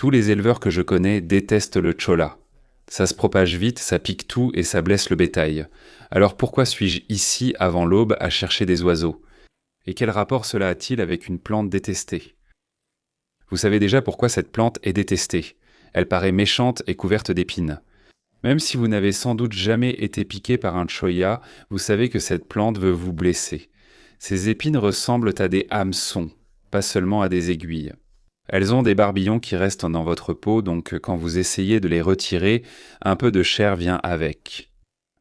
Tous les éleveurs que je connais détestent le cholla. Ça se propage vite, ça pique tout et ça blesse le bétail. Alors pourquoi suis-je ici avant l'aube à chercher des oiseaux? Et quel rapport cela a-t-il avec une plante détestée? Vous savez déjà pourquoi cette plante est détestée. Elle paraît méchante et couverte d'épines. Même si vous n'avez sans doute jamais été piqué par un cholla, vous savez que cette plante veut vous blesser. Ces épines ressemblent à des hameçons, pas seulement à des aiguilles. Elles ont des barbillons qui restent dans votre peau, donc quand vous essayez de les retirer, un peu de chair vient avec.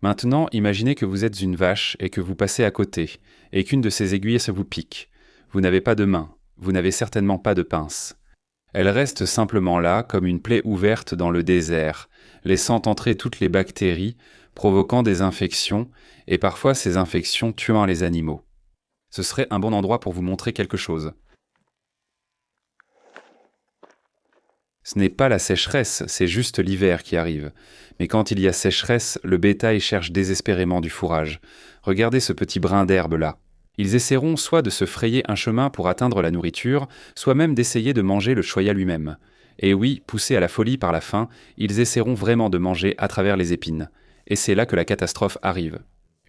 Maintenant, imaginez que vous êtes une vache et que vous passez à côté, et qu'une de ces aiguilles se vous pique. Vous n'avez pas de main, vous n'avez certainement pas de pince. Elle reste simplement là, comme une plaie ouverte dans le désert, laissant entrer toutes les bactéries, provoquant des infections, et parfois ces infections tuant les animaux. Ce serait un bon endroit pour vous montrer quelque chose. Ce n'est pas la sécheresse, c'est juste l'hiver qui arrive. Mais quand il y a sécheresse, le bétail cherche désespérément du fourrage. Regardez ce petit brin d'herbe là. Ils essaieront soit de se frayer un chemin pour atteindre la nourriture, soit même d'essayer de manger le cholla lui-même. Et oui, poussés à la folie par la faim, ils essaieront vraiment de manger à travers les épines. Et c'est là que la catastrophe arrive.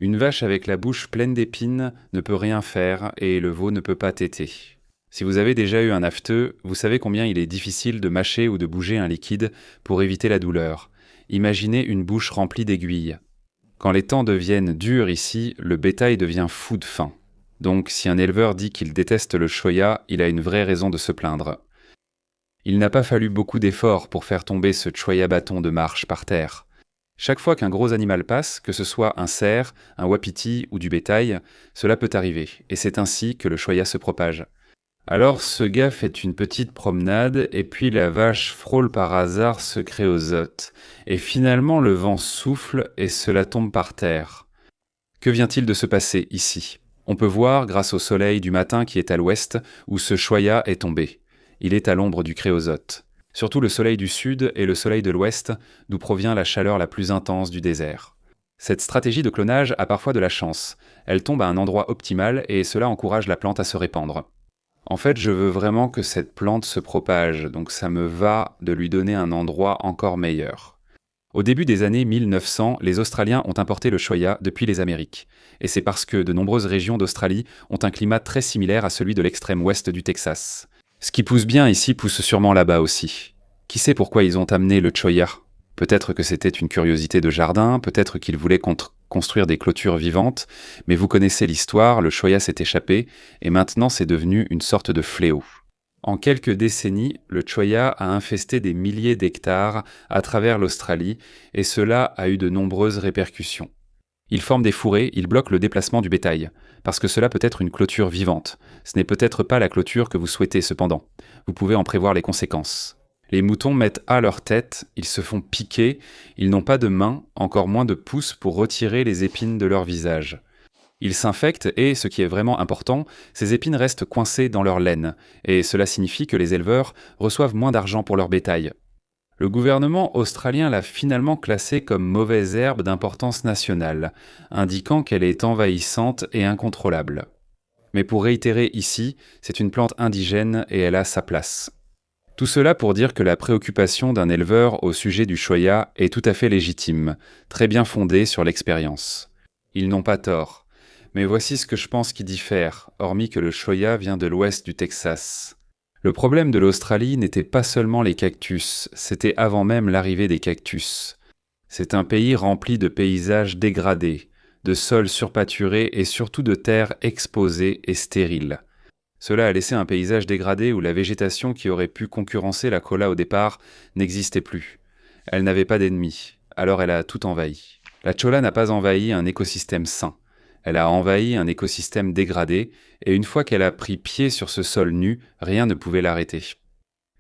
Une vache avec la bouche pleine d'épines ne peut rien faire et le veau ne peut pas téter. Si vous avez déjà eu un afteux, vous savez combien il est difficile de mâcher ou de bouger un liquide pour éviter la douleur. Imaginez une bouche remplie d'aiguilles. Quand les temps deviennent durs ici, le bétail devient fou de faim. Donc si un éleveur dit qu'il déteste le cholla, il a une vraie raison de se plaindre. Il n'a pas fallu beaucoup d'efforts pour faire tomber ce cholla bâton de marche par terre. Chaque fois qu'un gros animal passe, que ce soit un cerf, un wapiti ou du bétail, cela peut arriver, et c'est ainsi que le cholla se propage. Alors ce gars fait une petite promenade, et puis la vache frôle par hasard ce créosote, et finalement le vent souffle et cela tombe par terre. Que vient-il de se passer ici ? On peut voir, grâce au soleil du matin qui est à l'ouest, où ce cholla est tombé. Il est à l'ombre du créosote. Surtout le soleil du sud et le soleil de l'ouest, d'où provient la chaleur la plus intense du désert. Cette stratégie de clonage a parfois de la chance. Elle tombe à un endroit optimal et cela encourage la plante à se répandre. En fait, je veux vraiment que cette plante se propage, donc ça me va de lui donner un endroit encore meilleur. Au début des années 1900, les Australiens ont importé le cholla depuis les Amériques. Et c'est parce que de nombreuses régions d'Australie ont un climat très similaire à celui de l'extrême ouest du Texas. Ce qui pousse bien ici pousse sûrement là-bas aussi. Qui sait pourquoi ils ont amené le cholla ? Peut-être que c'était une curiosité de jardin, peut-être qu'ils voulaient construire des clôtures vivantes, mais vous connaissez l'histoire, le cholla s'est échappé, et maintenant c'est devenu une sorte de fléau. En quelques décennies, le cholla a infesté des milliers d'hectares à travers l'Australie, et cela a eu de nombreuses répercussions. Il forme des fourrés, il bloque le déplacement du bétail, parce que cela peut être une clôture vivante. Ce n'est peut-être pas la clôture que vous souhaitez cependant. Vous pouvez en prévoir les conséquences. Les moutons mettent à leur tête, ils se font piquer, ils n'ont pas de mains, encore moins de pouces pour retirer les épines de leur visage. Ils s'infectent et, ce qui est vraiment important, ces épines restent coincées dans leur laine, et cela signifie que les éleveurs reçoivent moins d'argent pour leur bétail. Le gouvernement australien l'a finalement classée comme mauvaise herbe d'importance nationale, indiquant qu'elle est envahissante et incontrôlable. Mais pour réitérer ici, c'est une plante indigène et elle a sa place. Tout cela pour dire que la préoccupation d'un éleveur au sujet du cholla est tout à fait légitime, très bien fondée sur l'expérience. Ils n'ont pas tort. Mais voici ce que je pense qui diffère, hormis que le cholla vient de l'ouest du Texas. Le problème de l'Australie n'était pas seulement les cactus, c'était avant même l'arrivée des cactus. C'est un pays rempli de paysages dégradés, de sols surpâturés et surtout de terres exposées et stériles. Cela a laissé un paysage dégradé où la végétation qui aurait pu concurrencer la cholla au départ n'existait plus. Elle n'avait pas d'ennemis, alors elle a tout envahi. La cholla n'a pas envahi un écosystème sain. Elle a envahi un écosystème dégradé, et une fois qu'elle a pris pied sur ce sol nu, rien ne pouvait l'arrêter.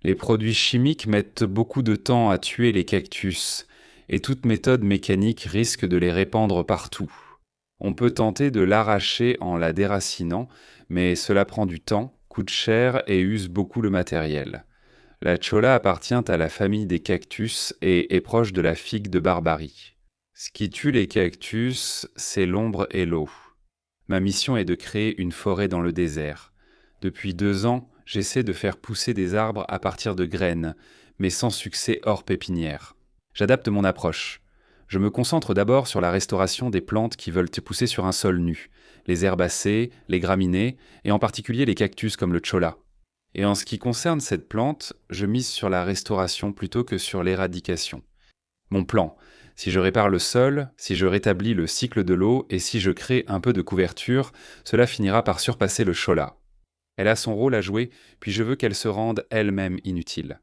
Les produits chimiques mettent beaucoup de temps à tuer les cactus, et toute méthode mécanique risque de les répandre partout. On peut tenter de l'arracher en la déracinant, mais cela prend du temps, coûte cher et use beaucoup le matériel. La cholla appartient à la famille des cactus et est proche de la figue de Barbarie. Ce qui tue les cactus, c'est l'ombre et l'eau. Ma mission est de créer une forêt dans le désert. Depuis 2 ans, j'essaie de faire pousser des arbres à partir de graines, mais sans succès hors pépinière. J'adapte mon approche. Je me concentre d'abord sur la restauration des plantes qui veulent pousser sur un sol nu, les herbacées, les graminées, et en particulier les cactus comme le cholla. Et en ce qui concerne cette plante, je mise sur la restauration plutôt que sur l'éradication. Mon plan, si je répare le sol, si je rétablis le cycle de l'eau et si je crée un peu de couverture, cela finira par surpasser le cholla. Elle a son rôle à jouer, puis je veux qu'elle se rende elle-même inutile.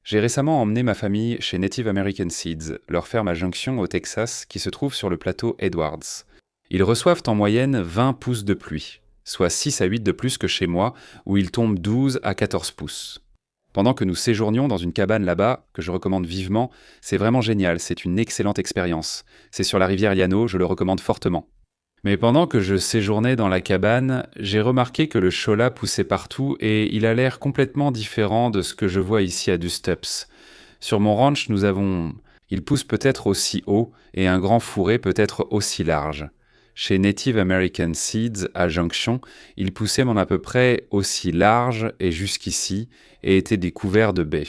J'ai récemment emmené ma famille chez Native American Seeds, leur ferme à Junction au Texas qui se trouve sur le plateau Edwards. Ils reçoivent en moyenne 20 pouces de pluie, soit 6 à 8 de plus que chez moi, où il tombe 12 à 14 pouces. Pendant que nous séjournions dans une cabane là-bas, que je recommande vivement, c'est vraiment génial, c'est une excellente expérience. C'est sur la rivière Llano, je le recommande fortement. Mais pendant que je séjournais dans la cabane, j'ai remarqué que le cholla poussait partout et il a l'air complètement différent de ce que je vois ici à Dustups. Sur mon ranch, il pousse peut-être aussi haut et un grand fourré peut être aussi large. Chez Native American Seeds, à Junction, il poussait à peu près aussi large et jusqu'ici et était découvert de baies.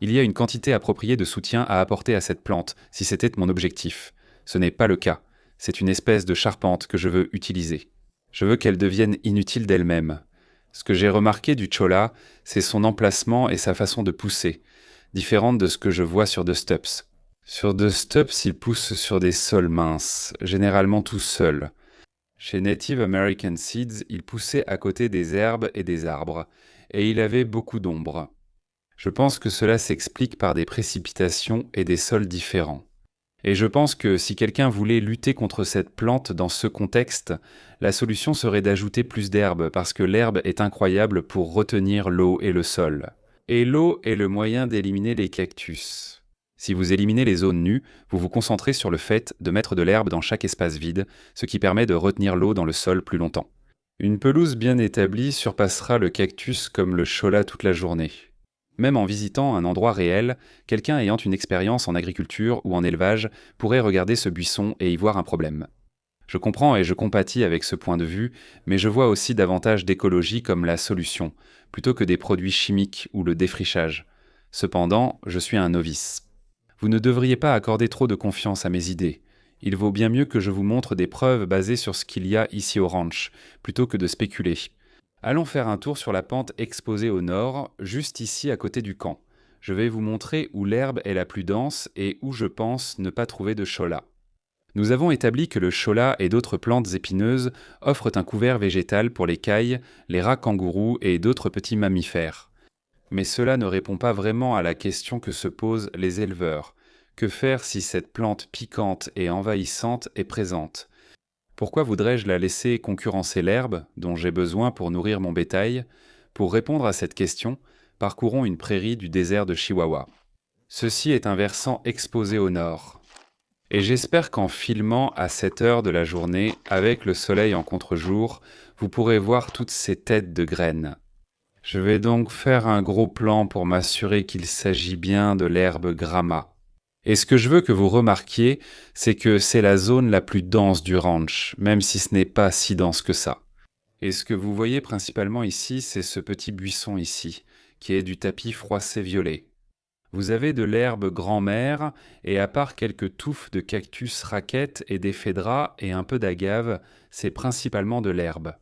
Il y a une quantité appropriée de soutien à apporter à cette plante, si c'était mon objectif. Ce n'est pas le cas. C'est une espèce de charpente que je veux utiliser. Je veux qu'elle devienne inutile d'elle-même. Ce que j'ai remarqué du cholla, c'est son emplacement et sa façon de pousser, différente de ce que je vois sur Dustups. Sur Dustups, il pousse sur des sols minces, généralement tout seul. Chez Native American Seeds, il poussait à côté des herbes et des arbres, et il avait beaucoup d'ombre. Je pense que cela s'explique par des précipitations et des sols différents. Et je pense que si quelqu'un voulait lutter contre cette plante dans ce contexte, la solution serait d'ajouter plus d'herbe parce que l'herbe est incroyable pour retenir l'eau et le sol. Et l'eau est le moyen d'éliminer les cactus. Si vous éliminez les zones nues, vous vous concentrez sur le fait de mettre de l'herbe dans chaque espace vide, ce qui permet de retenir l'eau dans le sol plus longtemps. Une pelouse bien établie surpassera le cactus comme le cholla toute la journée. Même en visitant un endroit réel, quelqu'un ayant une expérience en agriculture ou en élevage pourrait regarder ce buisson et y voir un problème. Je comprends et je compatis avec ce point de vue, mais je vois aussi davantage d'écologie comme la solution, plutôt que des produits chimiques ou le défrichage. Cependant, je suis un novice. Vous ne devriez pas accorder trop de confiance à mes idées. Il vaut bien mieux que je vous montre des preuves basées sur ce qu'il y a ici au ranch, plutôt que de spéculer. Allons faire un tour sur la pente exposée au nord, juste ici à côté du camp. Je vais vous montrer où l'herbe est la plus dense et où je pense ne pas trouver de cholla. Nous avons établi que le cholla et d'autres plantes épineuses offrent un couvert végétal pour les cailles, les rats kangourous et d'autres petits mammifères. Mais cela ne répond pas vraiment à la question que se posent les éleveurs. Que faire si cette plante piquante et envahissante est présente ? Pourquoi voudrais-je la laisser concurrencer l'herbe, dont j'ai besoin pour nourrir mon bétail ? Pour répondre à cette question, parcourons une prairie du désert de Chihuahua. Ceci est un versant exposé au nord. Et j'espère qu'en filmant à cette heure de la journée, avec le soleil en contre-jour, vous pourrez voir toutes ces têtes de graines. Je vais donc faire un gros plan pour m'assurer qu'il s'agit bien de l'herbe Grama. Et ce que je veux que vous remarquiez, c'est que c'est la zone la plus dense du ranch, même si ce n'est pas si dense que ça. Et ce que vous voyez principalement ici, c'est ce petit buisson ici, qui est du tapis froissé violet. Vous avez de l'herbe grand-mère, et à part quelques touffes de cactus raquettes et d'éphédra et un peu d'agave, c'est principalement de l'herbe.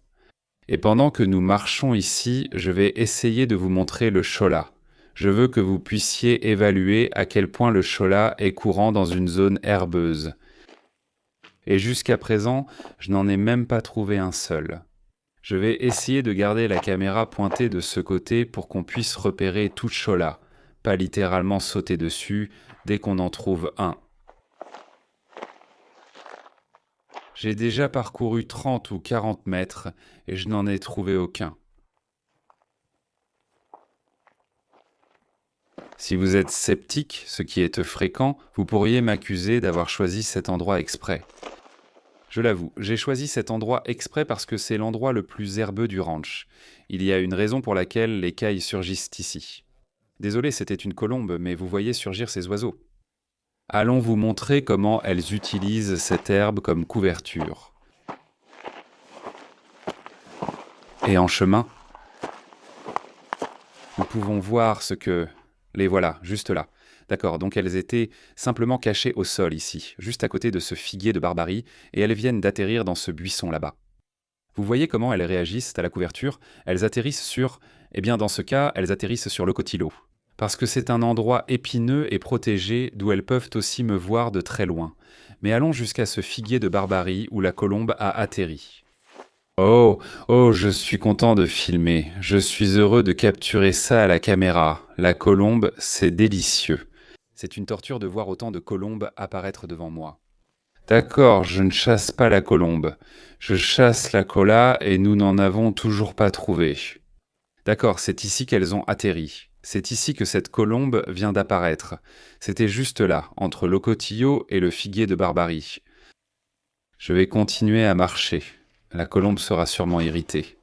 Et pendant que nous marchons ici, je vais essayer de vous montrer le cholla. Je veux que vous puissiez évaluer à quel point le cholla est courant dans une zone herbeuse. Et jusqu'à présent, je n'en ai même pas trouvé un seul. Je vais essayer de garder la caméra pointée de ce côté pour qu'on puisse repérer tout cholla, pas littéralement sauter dessus dès qu'on en trouve un. J'ai déjà parcouru 30 ou 40 mètres et je n'en ai trouvé aucun. Si vous êtes sceptique, ce qui est fréquent, vous pourriez m'accuser d'avoir choisi cet endroit exprès. Je l'avoue, j'ai choisi cet endroit exprès parce que c'est l'endroit le plus herbeux du ranch. Il y a une raison pour laquelle les cailles surgissent ici. Désolé, c'était une colombe, mais vous voyez surgir ces oiseaux. Allons vous montrer comment elles utilisent cette herbe comme couverture. Et en chemin, nous pouvons voir ce que Les voilà, juste là. D'accord, donc elles étaient simplement cachées au sol ici, juste à côté de ce figuier de Barbarie, et elles viennent d'atterrir dans ce buisson là-bas. Vous voyez comment elles réagissent à la couverture? Elles atterrissent sur... Eh bien, dans ce cas, elles atterrissent sur le cotilot. Parce que c'est un endroit épineux et protégé d'où elles peuvent aussi me voir de très loin. Mais allons jusqu'à ce figuier de Barbarie où la colombe a atterri. Oh, oh, je suis content de filmer. Je suis heureux de capturer ça à la caméra. La colombe, c'est délicieux. C'est une torture de voir autant de colombes apparaître devant moi. D'accord, je ne chasse pas la colombe. Je chasse la cola et nous n'en avons toujours pas trouvé. D'accord, c'est ici qu'elles ont atterri. C'est ici que cette colombe vient d'apparaître. C'était juste là, entre l'Ocotillo et le figuier de Barbarie. Je vais continuer à marcher. La colombe sera sûrement irritée.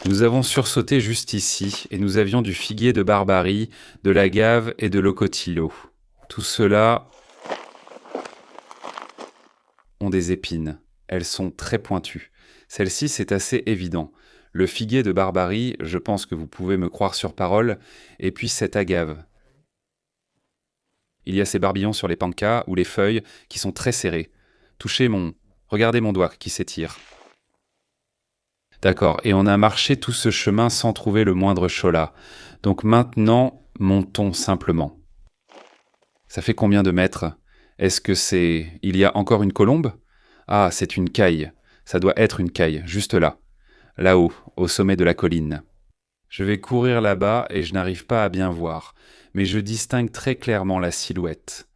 Nous avons sursauté juste ici, et nous avions du figuier de Barbarie, de la Gave et de l'Ocotillo. Tout cela ont des épines. Elles sont très pointues. Celle-ci, c'est assez évident. Le figuier de Barbarie, je pense que vous pouvez me croire sur parole, et puis cette agave. Il y a ces barbillons sur les pancas ou les feuilles qui sont très serrés. Regardez mon doigt qui s'étire. D'accord, et on a marché tout ce chemin sans trouver le moindre chola. Donc maintenant, montons simplement. Ça fait combien de mètres? Est-ce que c'est... Il y a encore une colombe? Ah, c'est une caille. Ça doit être une caille, juste là. Là-haut, au sommet de la colline. Je vais courir là-bas et je n'arrive pas à bien voir, mais je distingue très clairement la silhouette.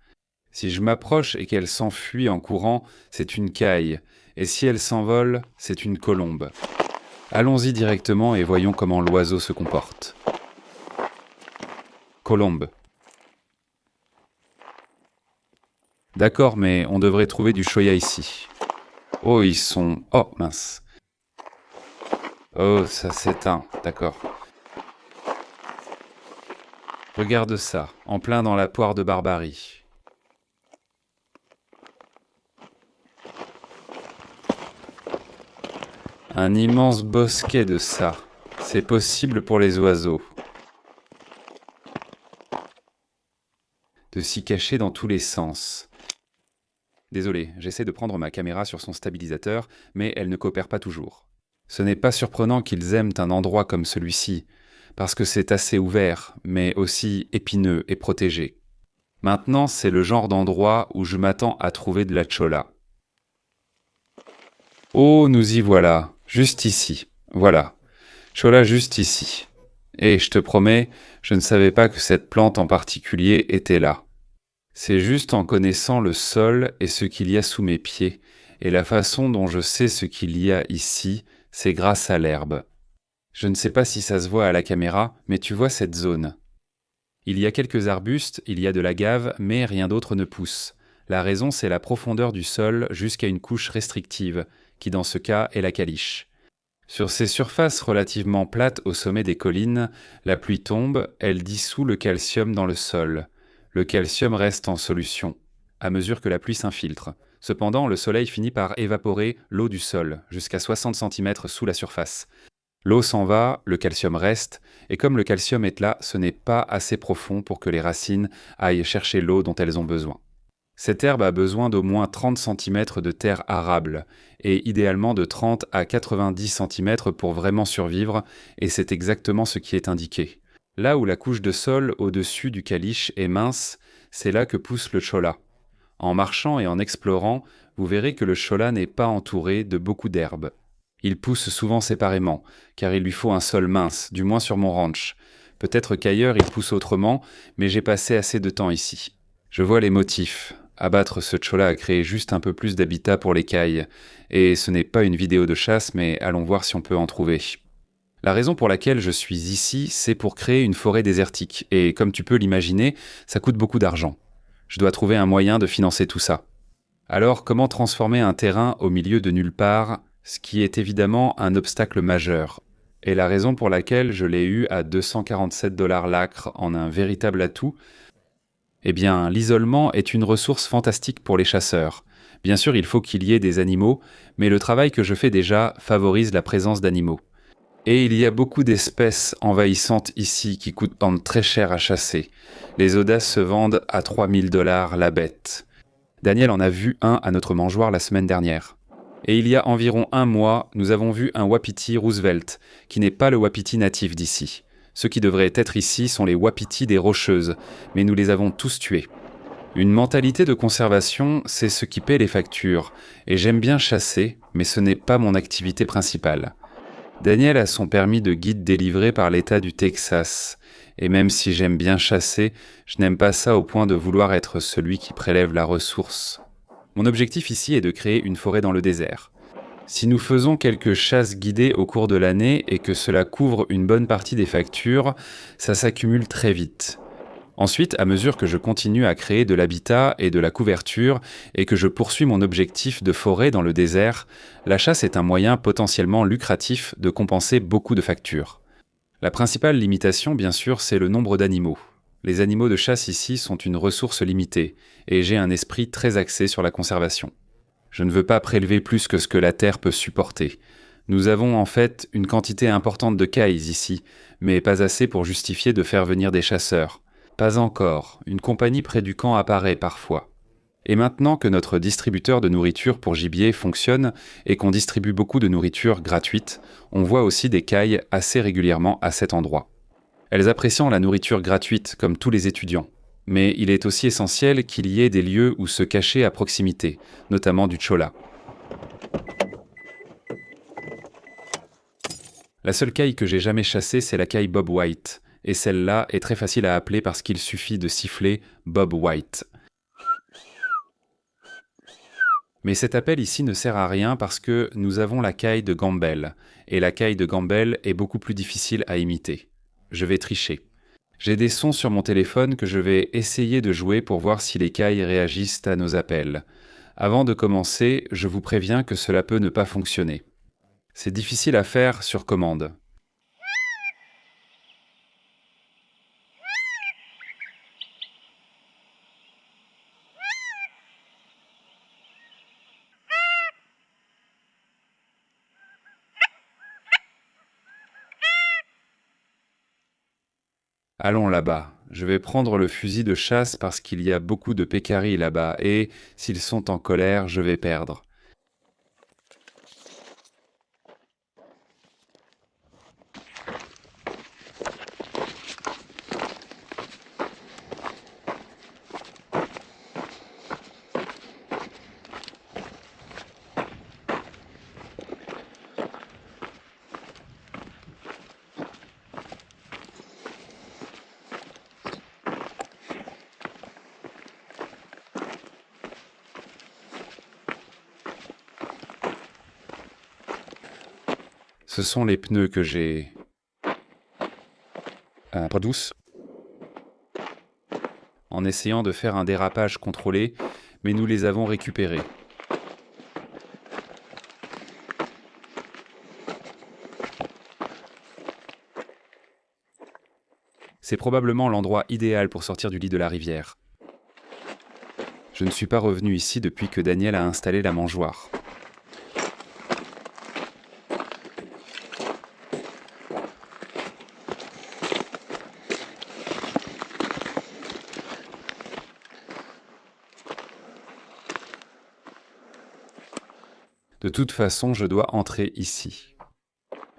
Si je m'approche et qu'elle s'enfuit en courant, c'est une caille, et si elle s'envole, c'est une colombe. Allons-y directement et voyons comment l'oiseau se comporte. Colombe. D'accord, mais on devrait trouver du choya ici. Oh, ils sont... Oh, mince. Oh, ça s'éteint, d'accord. Regarde ça, en plein dans la poire de Barbarie. Un immense bosquet de ça. C'est possible pour les oiseaux. De s'y cacher dans tous les sens. Désolé, j'essaie de prendre ma caméra sur son stabilisateur, mais elle ne coopère pas toujours. Ce n'est pas surprenant qu'ils aiment un endroit comme celui-ci, parce que c'est assez ouvert, mais aussi épineux et protégé. Maintenant, c'est le genre d'endroit où je m'attends à trouver de la chola. Oh, nous y voilà, juste ici, voilà. Chola juste ici. Et je te promets, je ne savais pas que cette plante en particulier était là. C'est juste en connaissant le sol et ce qu'il y a sous mes pieds, et la façon dont je sais ce qu'il y a ici, c'est grâce à l'herbe. Je ne sais pas si ça se voit à la caméra, mais tu vois cette zone. Il y a quelques arbustes, il y a de la gave, mais rien d'autre ne pousse. La raison, c'est la profondeur du sol jusqu'à une couche restrictive, qui dans ce cas est la caliche. Sur ces surfaces relativement plates au sommet des collines, la pluie tombe, elle dissout le calcium dans le sol. Le calcium reste en solution, à mesure que la pluie s'infiltre. Cependant, le soleil finit par évaporer l'eau du sol, jusqu'à 60 cm sous la surface. L'eau s'en va, le calcium reste, et comme le calcium est là, ce n'est pas assez profond pour que les racines aillent chercher l'eau dont elles ont besoin. Cette herbe a besoin d'au moins 30 cm de terre arable, et idéalement de 30 à 90 cm pour vraiment survivre, et c'est exactement ce qui est indiqué. Là où la couche de sol au-dessus du caliche est mince, c'est là que pousse le chola. En marchant et en explorant, vous verrez que le chola n'est pas entouré de beaucoup d'herbes. Il pousse souvent séparément, car il lui faut un sol mince, du moins sur mon ranch. Peut-être qu'ailleurs il pousse autrement, mais j'ai passé assez de temps ici. Je vois les motifs. Abattre ce chola a créé juste un peu plus d'habitat pour les cailles. Et ce n'est pas une vidéo de chasse, mais allons voir si on peut en trouver. La raison pour laquelle je suis ici, c'est pour créer une forêt désertique. Et comme tu peux l'imaginer, ça coûte beaucoup d'argent. Je dois trouver un moyen de financer tout ça. Alors, comment transformer un terrain au milieu de nulle part, ce qui est évidemment un obstacle majeur, et la raison pour laquelle je l'ai eu à 247 $ l'acre en un véritable atout? Eh bien, l'isolement est une ressource fantastique pour les chasseurs. Bien sûr, il faut qu'il y ait des animaux, mais le travail que je fais déjà favorise la présence d'animaux. Et il y a beaucoup d'espèces envahissantes ici qui coûtent très cher à chasser. Les audaces se vendent à 3 000 $ la bête. Daniel en a vu un à notre mangeoire la semaine dernière. Et il y a environ un mois, nous avons vu un wapiti Roosevelt, qui n'est pas le wapiti natif d'ici. Ceux qui devraient être ici sont les wapitis des Rocheuses, mais nous les avons tous tués. Une mentalité de conservation, c'est ce qui paie les factures, et j'aime bien chasser, mais ce n'est pas mon activité principale. Daniel a son permis de guide délivré par l'État du Texas, et même si j'aime bien chasser, je n'aime pas ça au point de vouloir être celui qui prélève la ressource. Mon objectif ici est de créer une forêt dans le désert. Si nous faisons quelques chasses guidées au cours de l'année et que cela couvre une bonne partie des factures, ça s'accumule très vite. Ensuite, à mesure que je continue à créer de l'habitat et de la couverture et que je poursuis mon objectif de forêt dans le désert, la chasse est un moyen potentiellement lucratif de compenser beaucoup de factures. La principale limitation, bien sûr, c'est le nombre d'animaux. Les animaux de chasse ici sont une ressource limitée, et j'ai un esprit très axé sur la conservation. Je ne veux pas prélever plus que ce que la terre peut supporter. Nous avons en fait une quantité importante de cailles ici, mais pas assez pour justifier de faire venir des chasseurs. Pas encore, une compagnie près du camp apparaît parfois. Et maintenant que notre distributeur de nourriture pour gibier fonctionne et qu'on distribue beaucoup de nourriture gratuite, on voit aussi des cailles assez régulièrement à cet endroit. Elles apprécient la nourriture gratuite comme tous les étudiants. Mais il est aussi essentiel qu'il y ait des lieux où se cacher à proximité, notamment du cholla. La seule caille que j'ai jamais chassée, c'est la caille Bob White. Et celle-là est très facile à appeler parce qu'il suffit de siffler Bob White. Mais cet appel ici ne sert à rien parce que nous avons la caille de Gambel. Et la caille de Gambel est beaucoup plus difficile à imiter. Je vais tricher. J'ai des sons sur mon téléphone que je vais essayer de jouer pour voir si les cailles réagissent à nos appels. Avant de commencer, je vous préviens que cela peut ne pas fonctionner. C'est difficile à faire sur commande. Allons là-bas. Je vais prendre le fusil de chasse parce qu'il y a beaucoup de pécaris là-bas et, s'ils sont en colère, je vais perdre. Ce sont les pneus que j'ai... pas douce. En essayant de faire un dérapage contrôlé, mais nous les avons récupérés. C'est probablement l'endroit idéal pour sortir du lit de la rivière. Je ne suis pas revenu ici depuis que Daniel a installé la mangeoire. De toute façon, je dois entrer ici.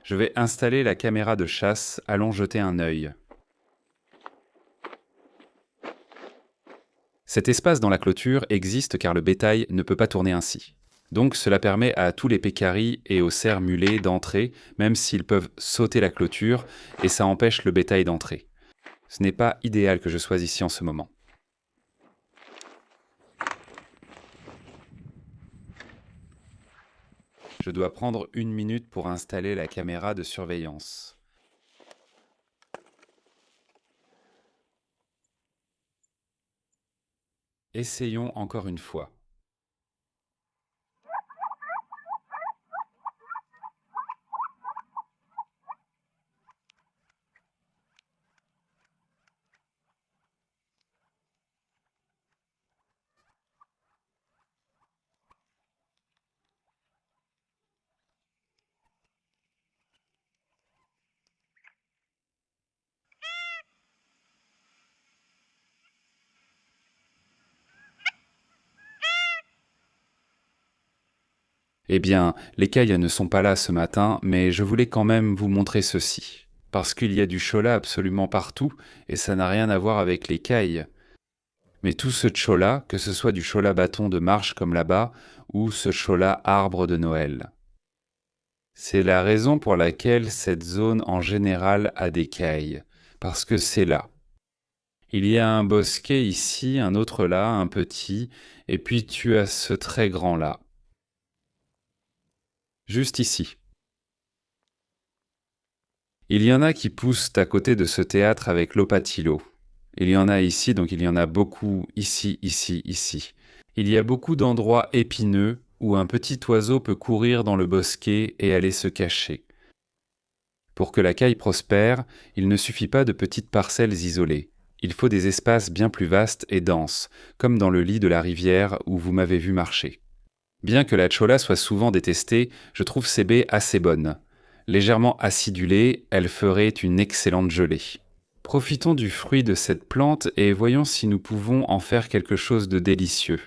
Je vais installer la caméra de chasse, allons jeter un œil. Cet espace dans la clôture existe car le bétail ne peut pas tourner ainsi. Donc cela permet à tous les pécaris et aux cerfs mulets d'entrer, même s'ils peuvent sauter la clôture, et ça empêche le bétail d'entrer. Ce n'est pas idéal que je sois ici en ce moment. Je dois prendre 1 minute pour installer la caméra de surveillance. Essayons encore une fois. Eh bien, les cailles ne sont pas là ce matin, mais je voulais quand même vous montrer ceci. Parce qu'il y a du chola absolument partout, et ça n'a rien à voir avec les cailles. Mais tout ce chola, que ce soit du chola bâton de marche comme là-bas, ou ce chola arbre de Noël. C'est la raison pour laquelle cette zone en général a des cailles, parce que c'est là. Il y a un bosquet ici, un autre là, un petit, et puis tu as ce très grand là. Juste ici. Il y en a qui poussent à côté de ce théâtre avec l'opatilo. Il y en a ici, donc il y en a beaucoup ici, ici, ici. Il y a beaucoup d'endroits épineux où un petit oiseau peut courir dans le bosquet et aller se cacher. Pour que la caille prospère, il ne suffit pas de petites parcelles isolées. Il faut des espaces bien plus vastes et denses, comme dans le lit de la rivière où vous m'avez vu marcher. Bien que la cholla soit souvent détestée, je trouve ces baies assez bonnes. Légèrement acidulée, elle ferait une excellente gelée. Profitons du fruit de cette plante et voyons si nous pouvons en faire quelque chose de délicieux.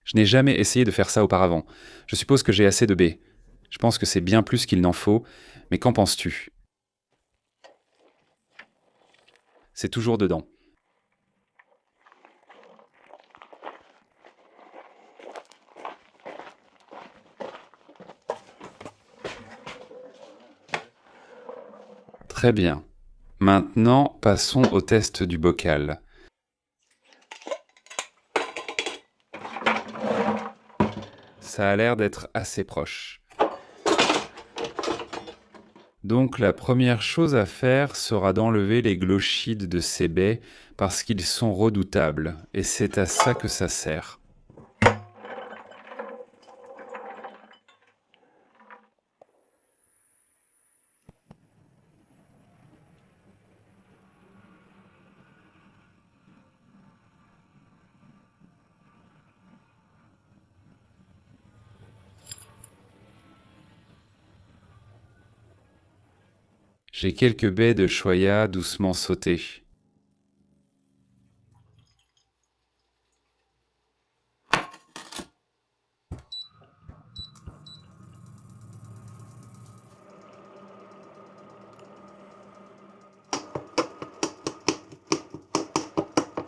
Je n'ai jamais essayé de faire ça auparavant. Je suppose que j'ai assez de baies. Je pense que c'est bien plus qu'il n'en faut, mais qu'en penses-tu? C'est toujours dedans. Très bien. Maintenant, passons au test du bocal. Ça a l'air d'être assez proche. Donc la première chose à faire sera d'enlever les glochides de ces baies parce qu'ils sont redoutables, et c'est à ça que ça sert. J'ai quelques baies de choya doucement sautées.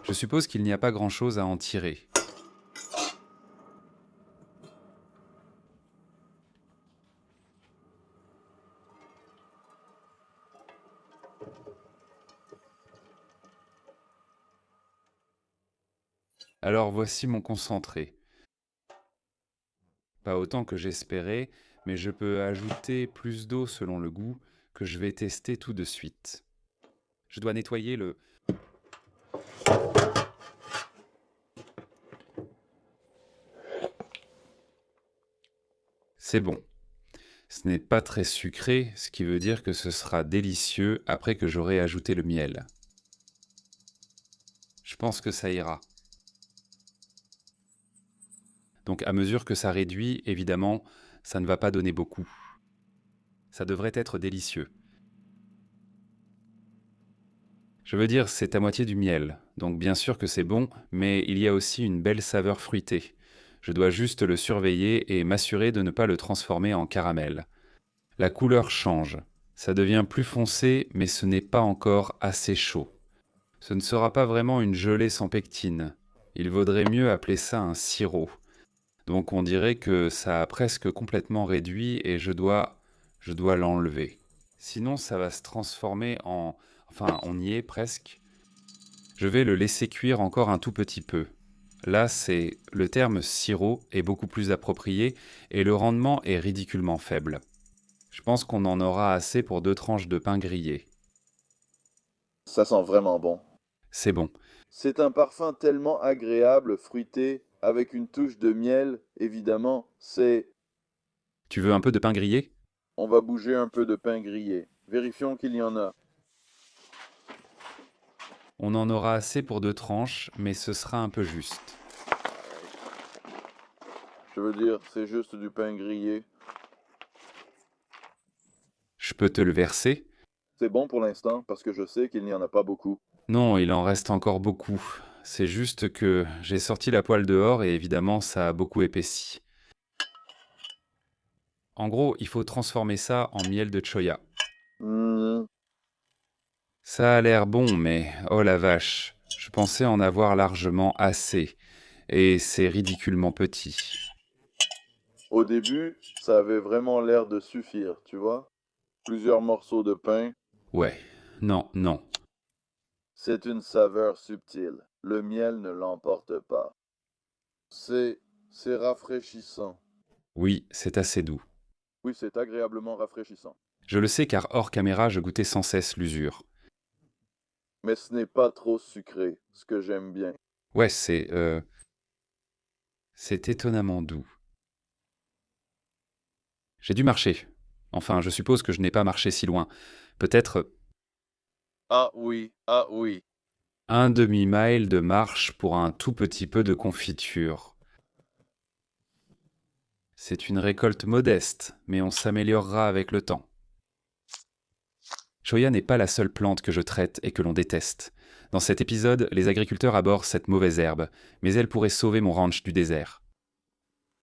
Je suppose qu'il n'y a pas grand-chose à en tirer. Alors voici mon concentré. Pas autant que j'espérais, mais je peux ajouter plus d'eau selon le goût que je vais tester tout de suite. Je dois nettoyer le... C'est bon. Ce n'est pas très sucré, ce qui veut dire que ce sera délicieux après que j'aurai ajouté le miel. Je pense que ça ira. Donc à mesure que ça réduit, évidemment, ça ne va pas donner beaucoup. Ça devrait être délicieux. Je veux dire, c'est à moitié du miel, Donc bien sûr que c'est bon, mais il y a aussi une belle saveur fruitée. Je dois juste le surveiller et m'assurer de ne pas le transformer en caramel. La couleur change. Ça devient plus foncé, mais ce n'est pas encore assez chaud. Ce ne sera pas vraiment une gelée sans pectine. Il vaudrait mieux appeler ça un sirop. Donc on dirait que ça a presque complètement réduit et je dois l'enlever. Sinon ça va se transformer en... Enfin, on y est presque. Je vais le laisser cuire encore un tout petit peu. Là, le terme sirop est beaucoup plus approprié et le rendement est ridiculement faible. Je pense qu'on en aura assez pour 2 tranches de pain grillé. Ça sent vraiment bon. C'est bon. C'est un parfum tellement agréable, fruité, avec une touche de miel, évidemment. Tu veux un peu de pain grillé? On va bouger un peu de pain grillé. Vérifions qu'il y en a. On en aura assez pour 2 tranches, mais ce sera un peu juste. Je veux dire, c'est juste du pain grillé. Je peux te le verser? C'est bon pour l'instant parce que je sais qu'il n'y en a pas beaucoup. Non, il en reste encore beaucoup. C'est juste que j'ai sorti la poêle dehors et évidemment ça a beaucoup épaissi. En gros, il faut transformer ça en miel de choya. Hmm, Ça a l'air bon, mais oh la vache, je pensais en avoir largement assez. Et c'est ridiculement petit. Au début, ça avait vraiment l'air de suffire, tu vois. Plusieurs morceaux de pain. Ouais, non, non. C'est une saveur subtile. Le miel ne l'emporte pas. C'est rafraîchissant. Oui, c'est assez doux. Oui, c'est agréablement rafraîchissant. Je le sais car hors caméra, je goûtais sans cesse l'usure. Mais ce n'est pas trop sucré, ce que j'aime bien. Ouais, c'est étonnamment doux. J'ai dû marcher. Enfin, je suppose que je n'ai pas marché si loin. Peut-être Ah oui, ah oui. un demi-mile de marche pour un tout petit peu de confiture. C'est une récolte modeste, mais on s'améliorera avec le temps. Choya n'est pas la seule plante que je traite et que l'on déteste. Dans cet épisode, les agriculteurs abordent cette mauvaise herbe, mais elle pourrait sauver mon ranch du désert.